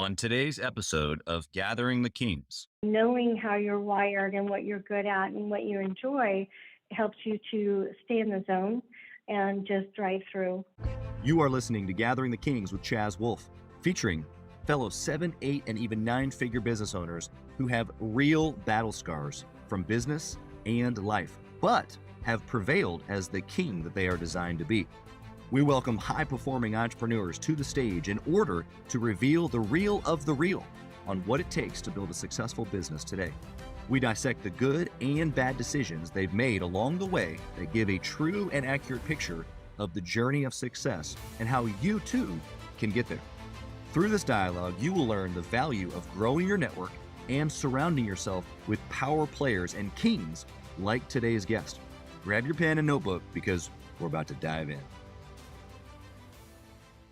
On today's episode of Gathering the Kings. Knowing how you're wired and what you're good at and what you enjoy helps you to stay in the zone and just drive through. You are listening to Gathering the Kings with Chaz, Wolfe, featuring fellow 7, 8, and even 9-figure business owners who have real battle scars from business and life, but have prevailed as the king that they are designed to be. We welcome high-performing entrepreneurs to the stage in order to reveal the real of the real on what it takes to build a successful business today. We dissect the good and bad decisions they've made along the way that give a true and accurate picture of the journey of success and how you too can get there. Through this dialogue, you will learn the value of growing your network and surrounding yourself with power players and kings like today's guest. Grab your pen and notebook because we're about to dive in.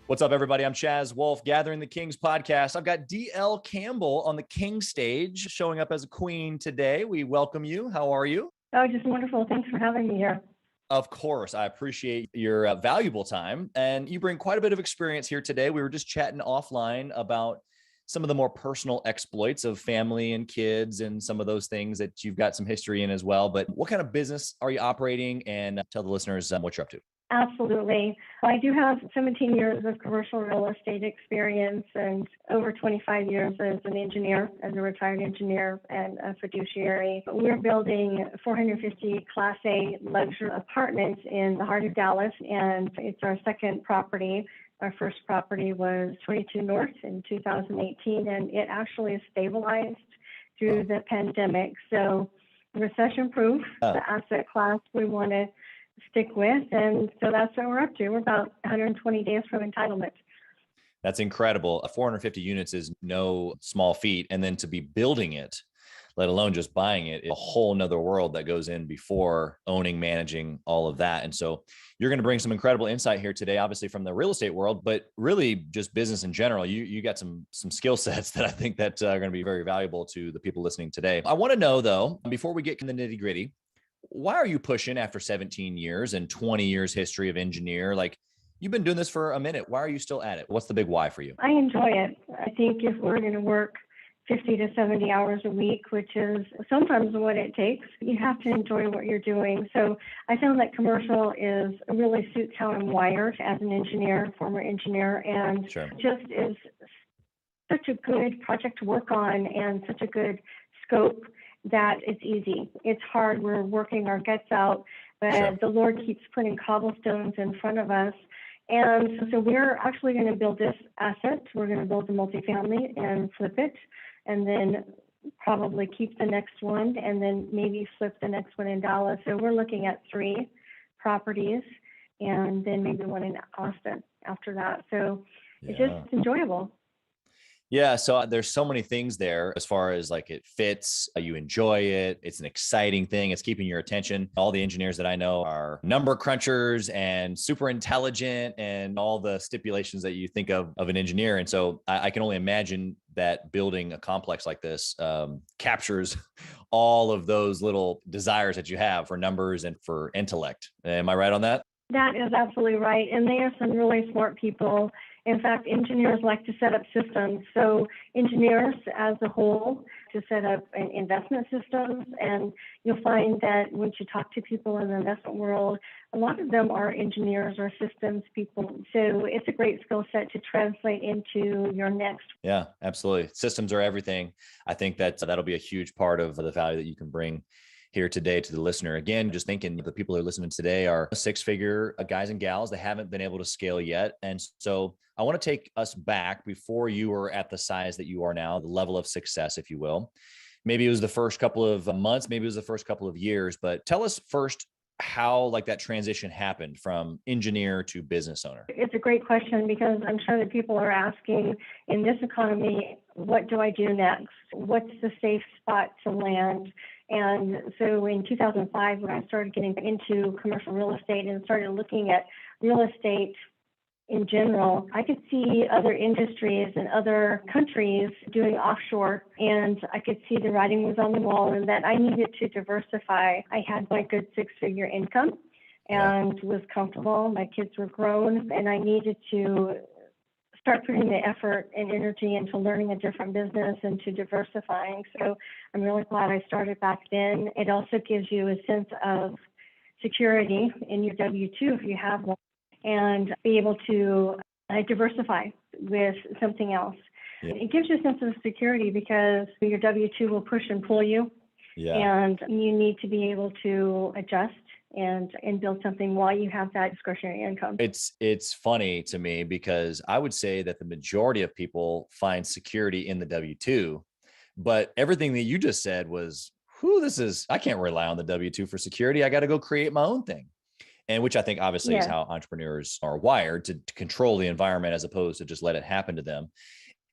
What's up, everybody? I'm Chaz, Wolfe, Gathering the Kings podcast. I've got DL Campbell on the king stage, showing up as a queen today. We welcome you. How are you? Oh, just wonderful. Thanks for having me here. Of course. I appreciate your valuable time. And you bring quite a bit of experience here today. We were just chatting offline about some of the more personal exploits of family and kids and some of those things that you've got some history in as well. But what kind of business are you operating? And tell the listeners what you're up to. Absolutely. I do have 17 years of commercial real estate experience and over 25 years as an engineer, as a retired engineer and a fiduciary. We're building 450 Class A luxury apartments in the heart of Dallas, and it's our second property. Our first property was 22 North in 2018, and it actually is stabilized through the pandemic. So recession-proof, the asset class we want to stick with. And so that's what we're up to. We're about 120 days from entitlement. That's incredible. 450 units is no small feat. And then to be building it, let alone just buying it, is a whole nother world that goes in before owning, managing all of that. And so you're going to bring some incredible insight here today, obviously from the real estate world, but really just business in general. You got some skill sets that I think that are going to be very valuable to the people listening today. I want to know though, before we get in the nitty gritty, why are you pushing after 17 years and 20 years history of engineer? Like, you've been doing this for a minute. Why are you still at it? What's the big why for you? I enjoy it. I think if we're going to work 50 to 70 hours a week, which is sometimes what it takes, you have to enjoy what you're doing. So I found that commercial really suits how I'm wired as an engineer, former engineer, and just is such a good project to work on and such a good scope that it's easy. It's hard. We're working our guts out, but the Lord keeps putting cobblestones in front of us. And so we're actually going to build this asset. We're going to build a multifamily and flip it, and then probably keep the next one, and then maybe flip the next one in Dallas. So we're looking at 3 properties, and then maybe one in Austin after that. So it's just enjoyable. Yeah. So there's so many things there as far as like it fits, you enjoy it. It's an exciting thing. It's keeping your attention. All the engineers that I know are number crunchers and super intelligent and all the stipulations that you think of an engineer. And so I can only imagine that building a complex like this captures all of those little desires that you have for numbers and for intellect. Am I right on that? That is absolutely right. And they are some really smart people. In fact, engineers like to set up systems. So engineers as a whole to set up investment systems. And you'll find that once you talk to people in the investment world, a lot of them are engineers or systems people. So it's a great skill set to translate into your next. Yeah, absolutely. Systems are everything. I think that that'll be a huge part of the value that you can bring here today to the listener. Again, just thinking the people who are listening today are 6-figure guys and gals that haven't been able to scale yet. And so I want to take us back before you were at the size that you are now, the level of success, if you will. Maybe it was the first couple of months, maybe it was the first couple of years, but tell us first how like that transition happened from engineer to business owner. It's a great question because I'm sure that people are asking in this economy, what do I do next? What's the safe spot to land? And so in 2005, when I started getting into commercial real estate and started looking at real estate in general, I could see other industries and other countries doing offshore, and I could see the writing was on the wall and that I needed to diversify. I had my good 6-figure income and was comfortable. My kids were grown, and I needed to start putting the effort and energy into learning a different business and to diversifying. So I'm really glad I started back then. It also gives you a sense of security in your W-2 if you have one, and be able to diversify with something else. Yeah. It gives you a sense of security because your W-2 will push and pull you, and you need to be able to adjust and build something while you have that discretionary income. It's funny to me because I would say that the majority of people find security in the W-2, but everything that you just said was, I can't rely on the W-2 for security. I got to go create my own thing. And which I think obviously is how entrepreneurs are wired to control the environment as opposed to just let it happen to them.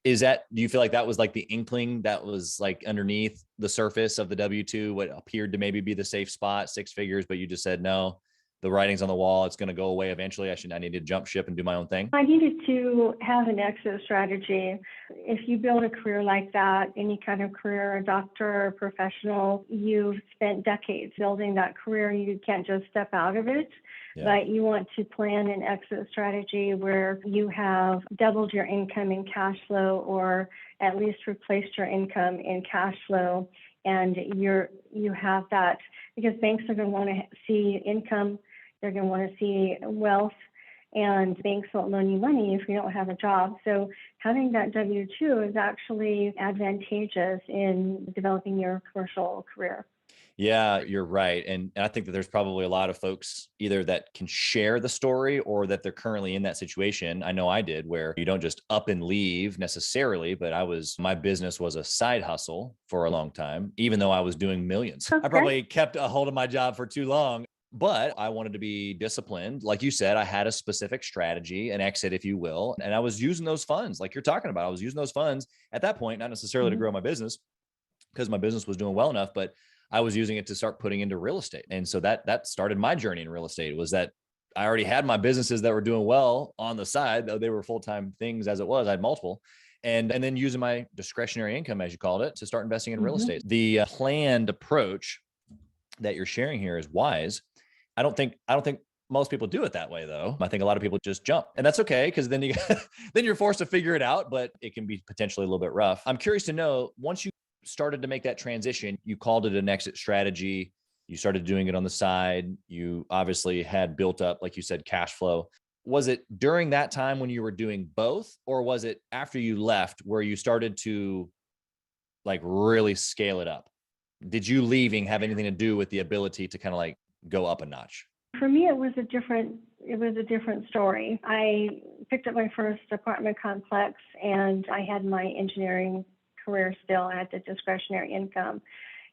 Do you feel like that was like the inkling that was like underneath the surface of the W-2, what appeared to maybe be the safe spot, 6 figures, but you just said, no, the writing's on the wall. It's going to go away eventually. I need to jump ship and do my own thing. I needed to have an exit strategy. If you build a career like that, any kind of career, a doctor, a professional, you've spent decades building that career. You can't just step out of it. But you want to plan an exit strategy where you have doubled your income in cash flow, or at least replaced your income in cash flow. And you have that, because banks are going to want to see income. They're going to want to see wealth, and banks won't loan you money if you don't have a job. So having that W-2 is actually advantageous in developing your commercial career. Yeah, you're right. And I think that there's probably a lot of folks either that can share the story or that they're currently in that situation. I know I did, where you don't just up and leave necessarily, but my business was a side hustle for a long time, even though I was doing millions. Okay. I probably kept a hold of my job for too long, but I wanted to be disciplined. Like you said, I had a specific strategy, an exit, if you will. And I was using those funds like you're talking about. I was using those funds at that point, not necessarily to grow my business because my business was doing well enough, but I was using it to start putting into real estate. And so that started my journey in real estate, was that I already had my businesses that were doing well on the side, though they were full-time things as it was. I had multiple. And then using my discretionary income, as you called it, to start investing in real estate. The planned approach that you're sharing here is wise. I don't think most people do it that way, though. I think a lot of people just jump, and that's okay, because then you're forced to figure it out, but it can be potentially a little bit rough. I'm curious to know, once you started to make that transition, you called it an exit strategy. You started doing it on the side. You obviously had built up, like you said, cash flow. Was it during that time when you were doing both, or was it after you left where you started to like really scale it up? Did you leaving have anything to do with the ability to kind of like go up a notch? For me, it was a different story. I picked up my first apartment complex, and I had my engineering career still. I had the discretionary income.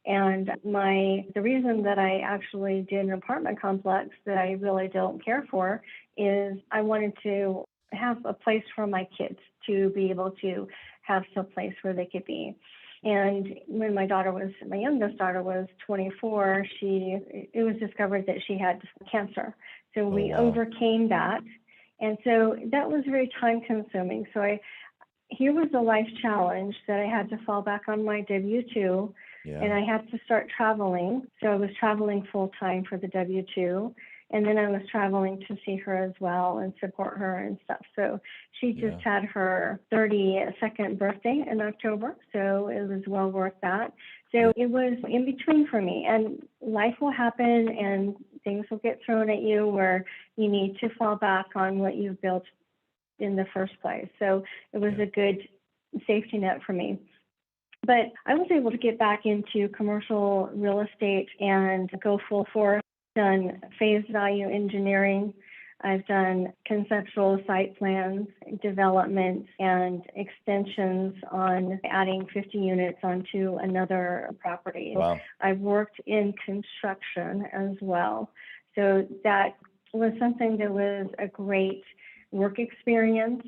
And the reason that I actually did an apartment complex that I really don't care for is I wanted to have a place for my kids to be able to have some place where they could be. And when my youngest daughter was 24, it was discovered that she had cancer. So we overcame that. And so that was very time consuming. So here was a life challenge that I had to fall back on my W-2, and I had to start traveling. So I was traveling full time for the W-2, and then I was traveling to see her as well and support her and stuff. So she just had her 32nd birthday in October, so it was well worth that. So it was in between for me, and life will happen and things will get thrown at you where you need to fall back on what you've built in the first place. So it was a good safety net for me. But I was able to get back into commercial real estate and go full force. I've done phase value engineering. I've done conceptual site plans, development, and extensions on adding 50 units onto another property. Wow. I've worked in construction as well. So that was something that was a great work experience.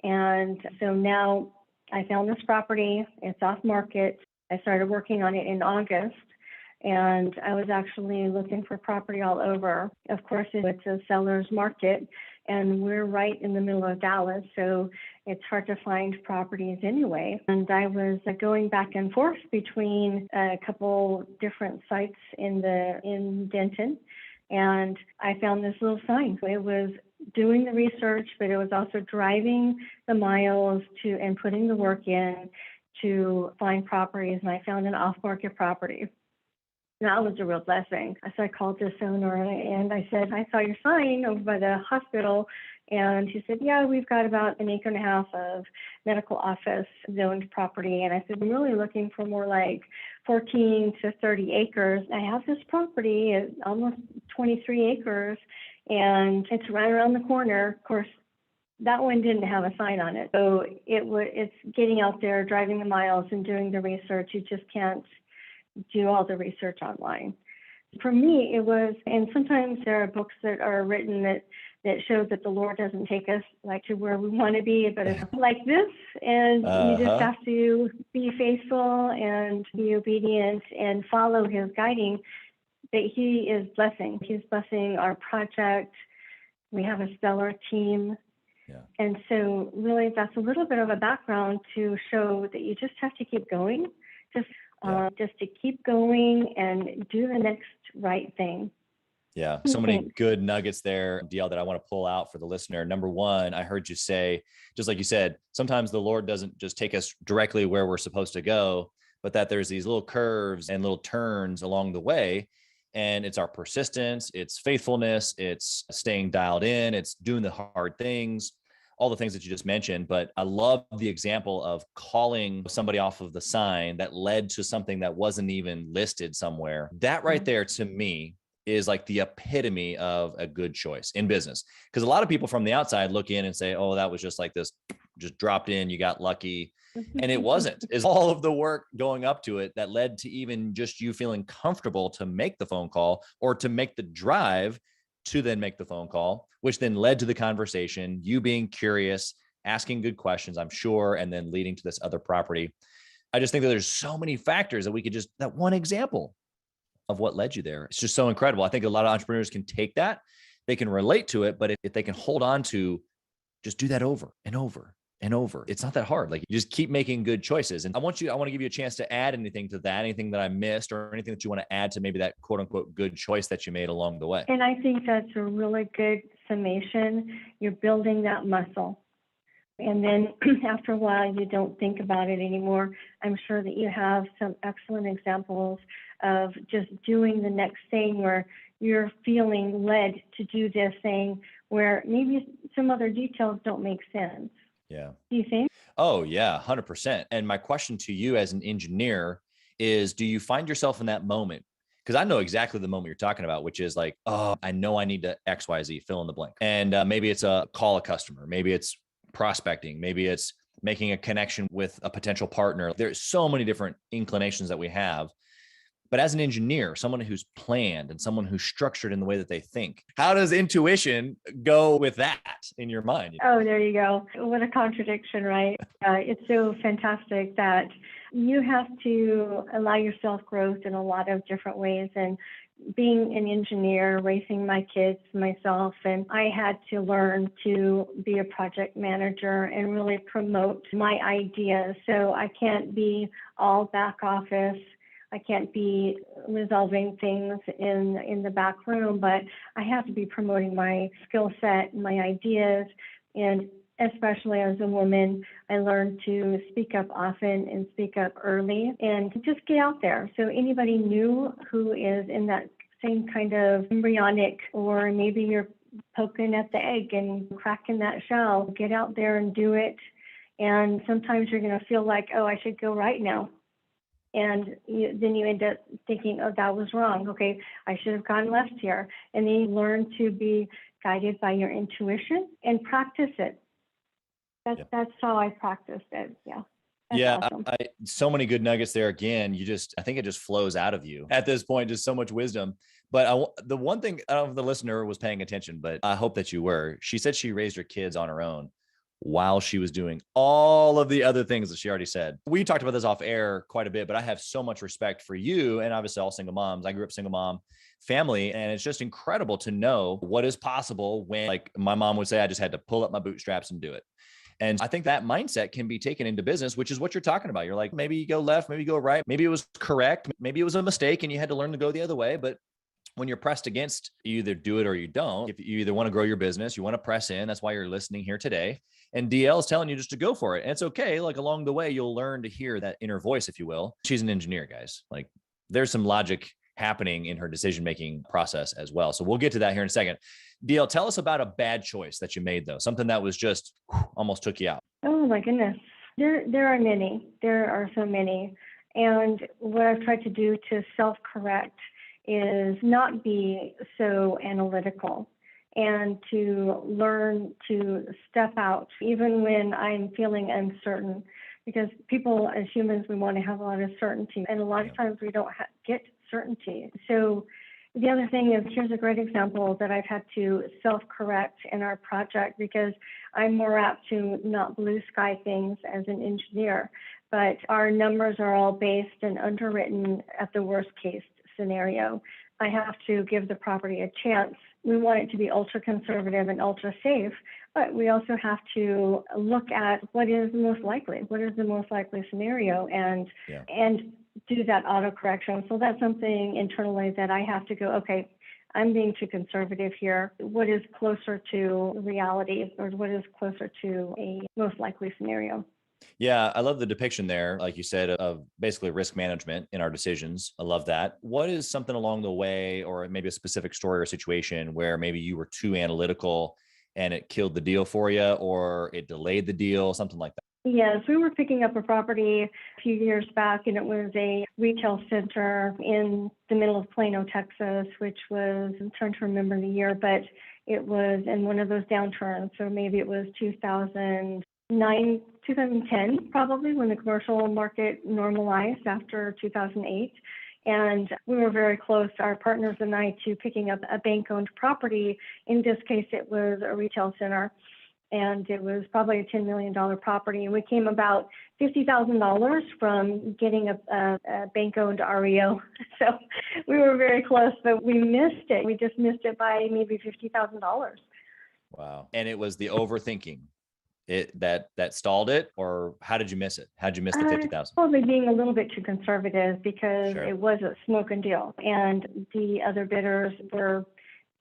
And so now I found this property. It's off market. I started working on it in August, and I was actually looking for property all over. Of course, it's a seller's market, and we're right in the middle of Dallas, so it's hard to find properties anyway. And I was going back and forth between a couple different sites in Denton, and I found this little sign. It was doing the research, but it was also driving the miles to and putting the work in to find properties. And I found an off-market property. That was a real blessing. So I called this owner and I said, I saw your sign over by the hospital. And he said, yeah, we've got about an acre and a half of medical office zoned property. And I said, I'm really looking for more like 14 to 30 acres. I have this property at almost 23 acres and it's right around the corner. Of course, that one didn't have a sign on it. So it's getting out there, driving the miles and doing the research. You just can't do all the research online. For me, it was, and sometimes there are books that are written that show that the Lord doesn't take us like to where we want to be, but it's like this, and you just have to be faithful and be obedient and follow his guiding, that he is blessing. He's blessing our project. We have a stellar team. Yeah. And so really that's a little bit of a background to show that you just have to keep going, just to keep going and do the next right thing. Yeah. So many good nuggets there, DL, that I want to pull out for the listener. Number one, I heard you say, just like you said, sometimes the Lord doesn't just take us directly where we're supposed to go, but that there's these little curves and little turns along the way. And it's our persistence, it's faithfulness, it's staying dialed in, it's doing the hard things, all the things that you just mentioned. But I love the example of calling somebody off of the sign that led to something that wasn't even listed somewhere. That right there, to me, is like the epitome of a good choice in business. Because a lot of people from the outside look in and say, oh, that was just like this, just dropped in, you got lucky. And it wasn't. It's all of the work going up to it that led to even just you feeling comfortable to make the phone call or to make the drive to then make the phone call, which then led to the conversation, you being curious, asking good questions, I'm sure, and then leading to this other property. I just think that there's so many factors that we could just, that one example of what led you there. It's just so incredible. I think a lot of entrepreneurs can take that, they can relate to it, but if they can hold on to just do that over and over and over, it's not that hard. Like, you just keep making good choices. And I want to give you a chance to add anything to that, anything that I missed or anything that you want to add to maybe that quote unquote good choice that you made along the way. And I think that's a really good summation. You're building that muscle. And then after a while, you don't think about it anymore. I'm sure that you have some excellent examples of just doing the next thing where you're feeling led to do this thing where maybe some other details don't make sense. Yeah. Do you think? Oh, yeah, 100%. And my question to you as an engineer is, do you find yourself in that moment? Because I know exactly the moment you're talking about, which is like, oh, I know I need to XYZ, fill in the blank. And maybe it's a call a customer. Maybe it's prospecting. Maybe it's making a connection with a potential partner. There's so many different inclinations that we have. But as an engineer, someone who's planned and someone who's structured in the way that they think, how does intuition go with that in your mind? Oh, there you go. What a contradiction, right? It's so fantastic that you have to allow yourself growth in a lot of different ways. And being an engineer, raising my kids, myself, and I had to learn to be a project manager and really promote my ideas. So I can't be all back office. I can't be resolving things in the back room, but I have to be promoting my skill set, my ideas, and especially as a woman, I learned to speak up often and speak up early and just get out there. So anybody new who is in that same kind of embryonic, or maybe you're poking at the egg and cracking that shell, get out there and do it. And sometimes you're going to feel like, oh, I should go right now. And then you end up thinking, oh, that was wrong. Okay, I should have gone left here. And then you learn to be guided by your intuition and practice it. That's how I practiced it. Yeah. That's awesome. So many good nuggets there. Again, I think it just flows out of you at this point, just so much wisdom. But the one thing, I don't know if the listener was paying attention, but I hope that you were. She said she raised her kids on her own while she was doing all of the other things that she already said. We talked about this off air quite a bit, but I have so much respect for you and obviously all single moms. I grew up single mom family, and it's just incredible to know what is possible when, like my mom would say, I just had to pull up my bootstraps and do it. And I think that mindset can be taken into business, which is what you're talking about. You're like, maybe you go left, maybe you go right. Maybe it was correct. Maybe it was a mistake and you had to learn to go the other way, but when you're pressed against, you either do it or you don't. If you either want to grow your business, you want to press in. That's why you're listening here today. And DL is telling you just to go for it. And it's okay. Like along the way, you'll learn to hear that inner voice, if you will. She's an engineer, guys. Like there's some logic happening in her decision-making process as well. So we'll get to that here in a second. DL, tell us about a bad choice that you made though. Something that was just almost took you out. Oh my goodness. There are many. There are so many. And what I've tried to do to self-correct is not be so analytical and to learn to step out even when I'm feeling uncertain, because people as humans, we want to have a lot of certainty, and a lot of times we don't get certainty. So the other thing is, here's a great example that I've had to self-correct in our project, because I'm more apt to not blue sky things as an engineer, but our numbers are all based and underwritten at the worst case scenario. I have to give the property a chance. We want it to be ultra conservative and ultra safe, but we also have to look at what is the most likely, what is the most likely scenario, and do that auto correction. So that's something internally that I have to go, okay, I'm being too conservative here. What is closer to reality, or what is closer to a most likely scenario? Yeah, I love the depiction there, like you said, of basically risk management in our decisions. I love that. What is something along the way, or maybe a specific story or situation where maybe you were too analytical and it killed the deal for you, or it delayed the deal, something like that? Yes, we were picking up a property a few years back, and it was a retail center in the middle of Plano, Texas, which was, I'm trying to remember the year, but it was in one of those downturns. So maybe it was 2009, 2010, probably, when the commercial market normalized after 2008. And we were very close, our partners and I, to picking up a bank-owned property. In this case, it was a retail center, and it was probably a $10 million property. And we came about $50,000 from getting a bank-owned REO. So we were very close, but we missed it. We just missed it by maybe $50,000. Wow. And it was the overthinking that stalled it, or how did you miss it? How did you miss the 50,000? Probably being a little bit too conservative, because Sure. it was a smoke and deal, and the other bidders were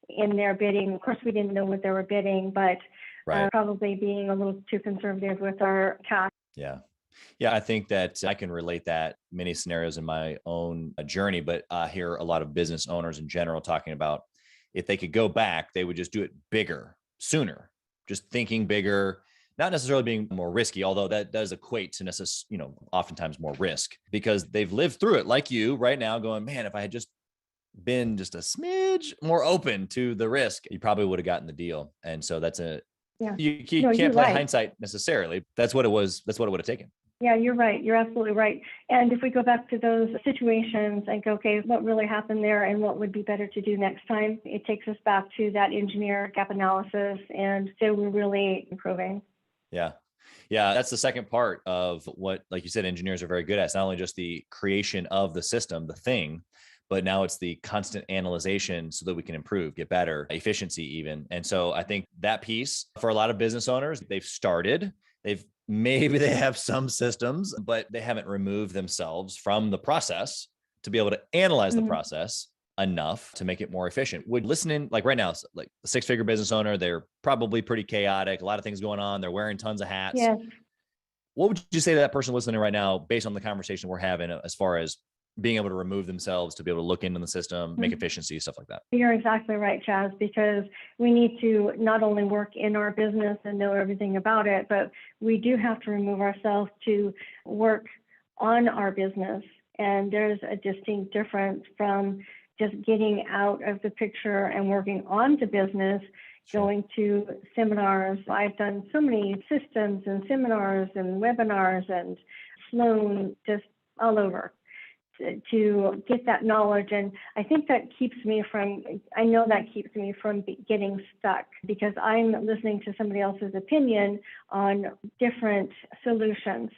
in their bidding. Of course, we didn't know what they were bidding, but Right. probably being a little too conservative with our cash. Yeah. Yeah. I think that I can relate that many scenarios in my own journey, but I hear a lot of business owners in general talking about if they could go back, they would just do it bigger, sooner, just thinking bigger, not necessarily being more risky, although that does equate to oftentimes more risk, because they've lived through it like you right now, going, man, if I had just been just a smidge more open to the risk, you probably would have gotten the deal. And so you can't play hindsight necessarily. That's what it was. That's what it would have taken. Yeah, you're right. You're absolutely right. And if we go back to those situations and go, okay, what really happened there and what would be better to do next time, it takes us back to that engineer gap analysis. And so we're really improving. Yeah. Yeah. That's the second part of what, like you said, engineers are very good at. It's not only just the creation of the system, the thing, but now it's the constant analyzation so that we can improve, get better, efficiency even. And so I think that piece for a lot of business owners, maybe they have some systems, but they haven't removed themselves from the process to be able to analyze the process enough to make it more efficient. Would listening, like right now, like a six-figure business owner, they're probably pretty chaotic, a lot of things going on. They're wearing tons of hats. Yes. What would you say to that person listening right now, based on the conversation we're having, as far as being able to remove themselves, to be able to look into the system, make efficiency, stuff like that? You're exactly right, Chaz, because we need to not only work in our business and know everything about it, but we do have to remove ourselves to work on our business. And there's a distinct difference from just getting out of the picture and working on the business, going to seminars. I've done so many systems and seminars and webinars and flown just all over to get that knowledge. And I think that keeps me from getting stuck, because I'm listening to somebody else's opinion on different solutions.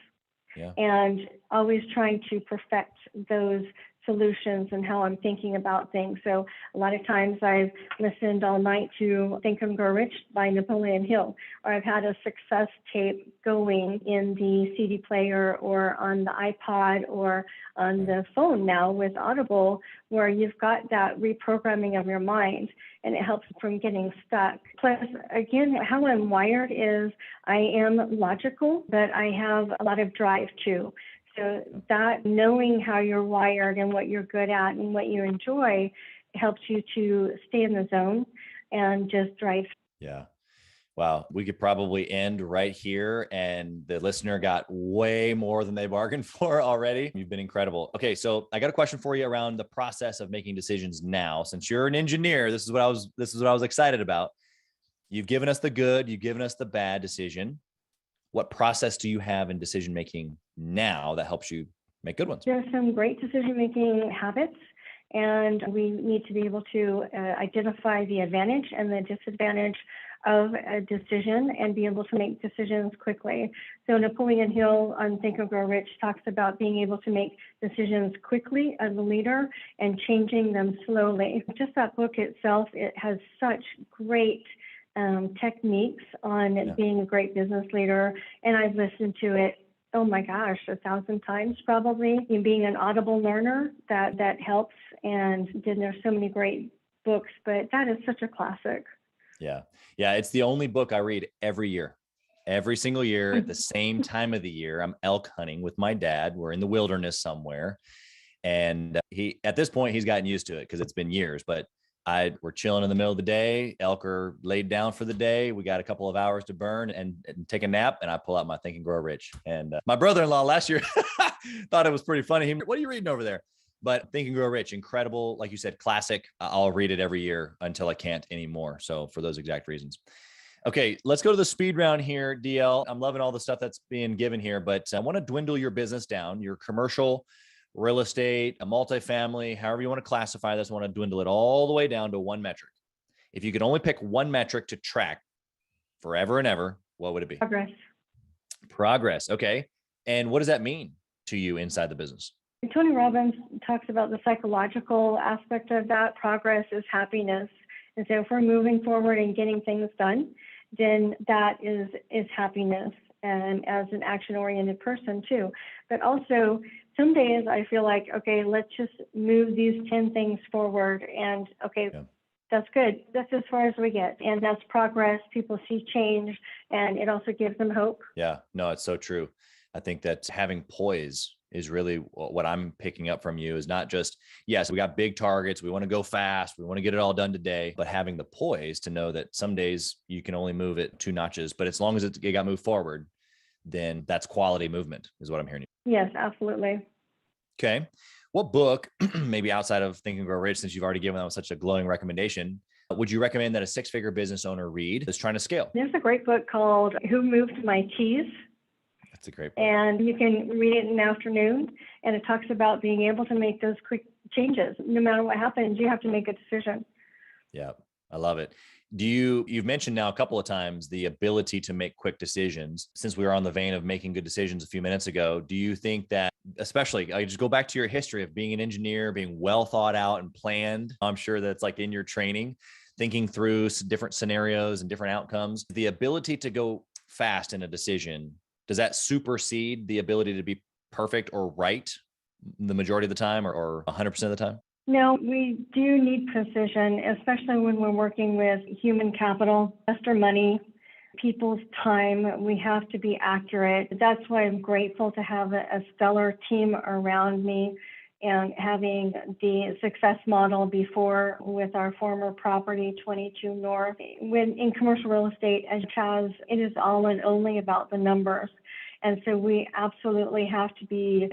Yeah. And always trying to perfect those solutions and how I'm thinking about things. So a lot of times I've listened all night to Think and Grow Rich by Napoleon Hill, or I've had a success tape going in the CD player or on the iPod or on the phone now with Audible, where you've got that reprogramming of your mind and it helps from getting stuck. Plus, again, how I'm wired is I am logical, but I have a lot of drive too. So that knowing how you're wired and what you're good at and what you enjoy helps you to stay in the zone and just drive. Yeah. Wow. We could probably end right here, and the listener got way more than they bargained for already. You've been incredible. Okay. So I got a question for you around the process of making decisions now. Since you're an engineer, this is what I was excited about. You've given us the good, you've given us the bad decision. What process do you have in decision-making now that helps you make good ones? There are some great decision-making habits, and we need to be able to identify the advantage and the disadvantage of a decision and be able to make decisions quickly. So Napoleon Hill on Think and Grow Rich talks about being able to make decisions quickly as a leader and changing them slowly. Just that book itself, it has such great techniques on being a great business leader. And I've listened to it, oh my gosh, 1,000 times probably. In being an Audible learner, that helps. And then there's so many great books, but that is such a classic. Yeah. Yeah. It's the only book I read every year. Every single year at the same time of the year, I'm elk hunting with my dad. We're in the wilderness somewhere. And at this point, he's gotten used to it because it's been years, but we're chilling in the middle of the day. Elk are laid down for the day. We got a couple of hours to burn and take a nap. And I pull out my Think and Grow Rich. And my brother-in-law last year thought it was pretty funny. What are you reading over there? But Think and Grow Rich, incredible. Like you said, classic. I'll read it every year until I can't anymore. So for those exact reasons. Okay, let's go to the speed round here, DL. I'm loving all the stuff that's being given here, but I want to dwindle your business down, your commercial, real estate, a multifamily, however you want to classify this. I want to dwindle it all the way down to one metric. If you could only pick one metric to track forever and ever, what would it be? Progress. Progress. Okay. And what does that mean to you inside the business? Tony Robbins talks about the psychological aspect of that. Progress is happiness. And so if we're moving forward and getting things done, then that is happiness, and as an action-oriented person too. But also, some days I feel like, okay, let's just move these 10 things forward, and okay, that's good. That's as far as we get. And that's progress. People see change, and it also gives them hope. Yeah, no, it's so true. I think that having poise is really what I'm picking up from you, is not just, yes, we got big targets. We want to go fast. We want to get it all done today, but having the poise to know that some days you can only move it 2 notches, but as long as it got moved forward, then that's quality movement is what I'm hearing. Yes, absolutely. Okay. What book, maybe outside of Think and Grow Rich, since you've already given that such a glowing recommendation, would you recommend that a 6-figure business owner read that's trying to scale? There's a great book called Who Moved My Cheese? That's a great book. And you can read it in the afternoon, and it talks about being able to make those quick changes. No matter what happens, you have to make a decision. Yeah, I love it. You've mentioned now a couple of times the ability to make quick decisions. Since we were on the vein of making good decisions a few minutes ago, do you think that, especially, I just go back to your history of being an engineer, being well thought out and planned, I'm sure that's like in your training, thinking through different scenarios and different outcomes, the ability to go fast in a decision, does that supersede the ability to be perfect or right the majority of the time, or 100% of the time? No, we do need precision, especially when we're working with human capital, investor money, people's time. We have to be accurate. That's why I'm grateful to have a stellar team around me, and having the success model before with our former property, 22 North. When in commercial real estate, as Chaz, it is all and only about the numbers. And so we absolutely have to be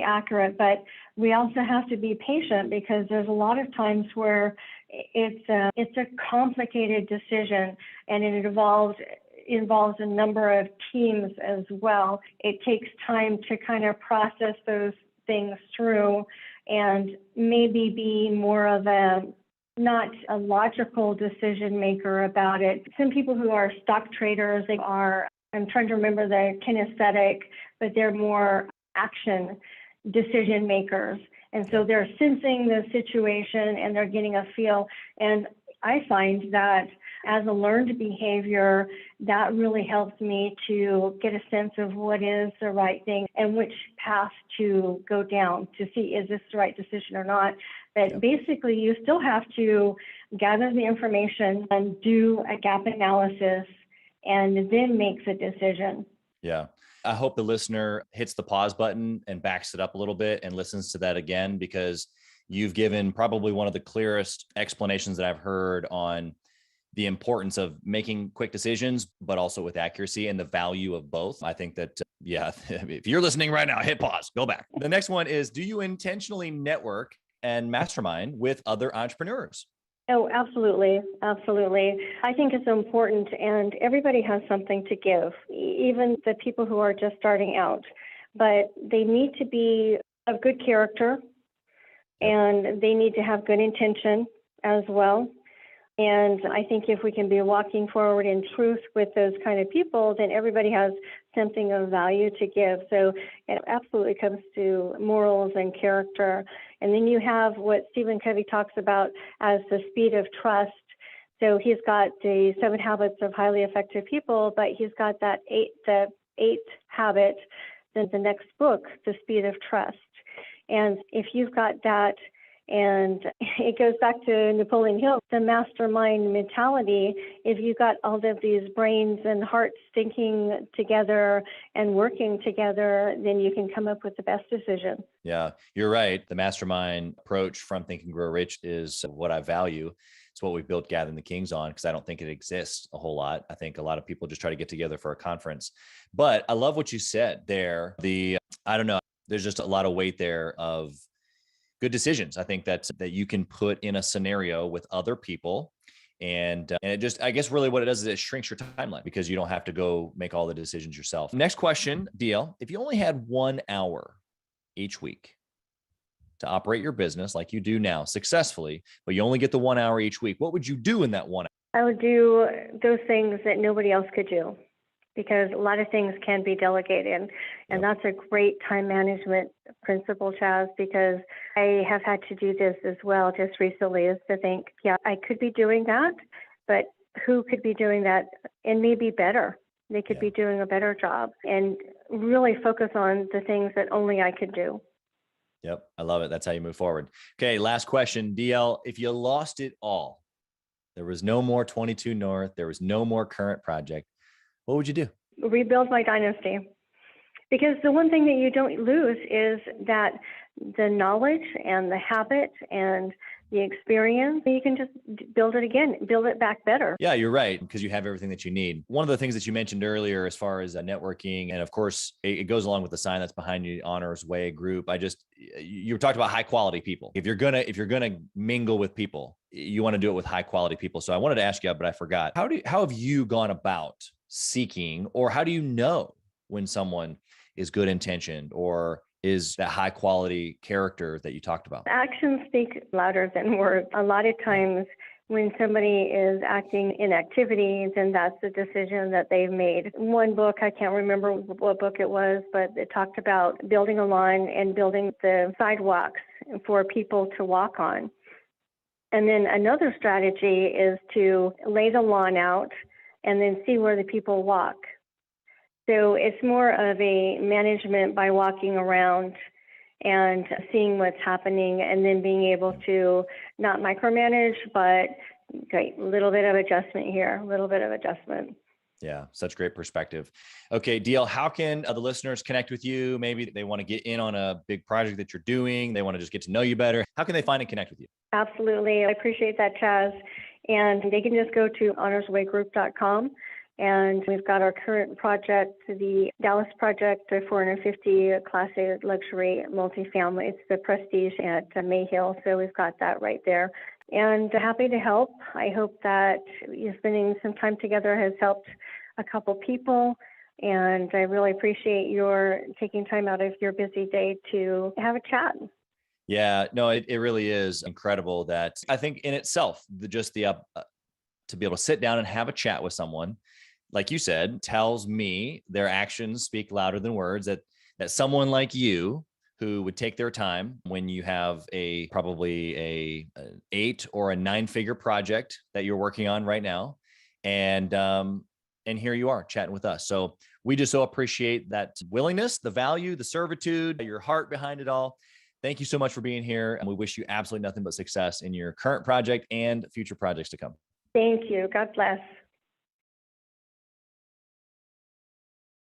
accurate, but we also have to be patient, because there's a lot of times where it's a complicated decision, and it involves a number of teams as well. It takes time to kind of process those things through and maybe be more of not a logical decision maker about it. Some people who are stock traders, I'm trying to remember the kinesthetic, but they're more action. decision makers. And so they're sensing the situation and they're getting a feel. And I find that as a learned behavior, that really helps me to get a sense of what is the right thing and which path to go down to see, is this the right decision or not? But basically, you still have to gather the information and do a gap analysis and then makes a decision. Yeah. I hope the listener hits the pause button and backs it up a little bit and listens to that again, because you've given probably one of the clearest explanations that I've heard on the importance of making quick decisions, but also with accuracy and the value of both. I think that, if you're listening right now, hit pause, go back. The next one is, do you intentionally network and mastermind with other entrepreneurs? Oh, absolutely. Absolutely. I think it's important, and everybody has something to give, even the people who are just starting out, but they need to be of good character and they need to have good intention as well. And I think if we can be walking forward in truth with those kind of people, then everybody has something of value to give. So it absolutely comes to morals and character. And then you have what Stephen Covey talks about as the speed of trust. So he's got the 7 habits of highly effective people, but he's got the eighth habit, then the next book, the speed of trust. And if you've got that, and it goes back to Napoleon Hill, the mastermind mentality. If you've got all of these brains and hearts thinking together and working together, then you can come up with the best decision. Yeah, you're right. The mastermind approach from Think and Grow Rich is what I value. It's what we've built Gathering the Kings on, because I don't think it exists a whole lot. I think a lot of people just try to get together for a conference. But I love what you said there. I don't know, there's just a lot of weight there of good decisions. I think that you can put in a scenario with other people, and it just, I guess really what it does is it shrinks your timeline because you don't have to go make all the decisions yourself. Next question, DL, if you only had 1 hour each week to operate your business like you do now successfully, but you only get the 1 hour each week, what would you do in that 1 hour? I would do those things that nobody else could do, because a lot of things can be delegated. And that's a great time management principle, Chaz, because I have had to do this as well just recently, is to think, I could be doing that, but who could be doing that and maybe better? They could be doing a better job, and really focus on the things that only I could do. Yep. I love it. That's how you move forward. Okay. Last question, DL, if you lost it all, there was no more 22 North, there was no more current project, what would you do? Rebuild my dynasty. Because the one thing that you don't lose is that the knowledge and the habit and the experience, you can just build it again, build it back better. Yeah, you're right, because you have everything that you need. One of the things that you mentioned earlier, as far as networking, and of course, it goes along with the sign that's behind you, Honors Way Group. You talked about high quality people. If you're gonna mingle with people, you want to do it with high quality people. So I wanted to ask you, but I forgot. How have you gone about seeking, or how do you know when someone is good intentioned or is that high quality character that you talked about? Actions speak louder than words. A lot of times when somebody is acting in activity, then that's the decision that they've made. One book, I can't remember what book it was, but it talked about building a lawn and building the sidewalks for people to walk on. And then another strategy is to lay the lawn out and then see where the people walk. So it's more of a management by walking around and seeing what's happening, and then being able to not micromanage, but a little bit of adjustment here, a little bit of adjustment. Yeah, such great perspective. Okay, DL, how can the listeners connect with you? Maybe they want to get in on a big project that you're doing. They want to just get to know you better. How can they find and connect with you? Absolutely. I appreciate that, Chaz. And they can just go to honorswaygroup.com. And we've got our current project, the Dallas project, the 450 Class A luxury multifamily. It's the Prestige at Mayhill. So we've got that right there. And happy to help. I hope that you spending some time together has helped a couple people. And I really appreciate your taking time out of your busy day to have a chat. Yeah, no, it really is incredible that I think in itself, to be able to sit down and have a chat with someone, like you said, tells me their actions speak louder than words, that someone like you who would take their time when you have probably an 8 or a 9-figure project that you're working on right now. And here you are chatting with us. So we just so appreciate that willingness, the value, the servitude, your heart behind it all. Thank you so much for being here. And we wish you absolutely nothing but success in your current project and future projects to come. Thank you. God bless.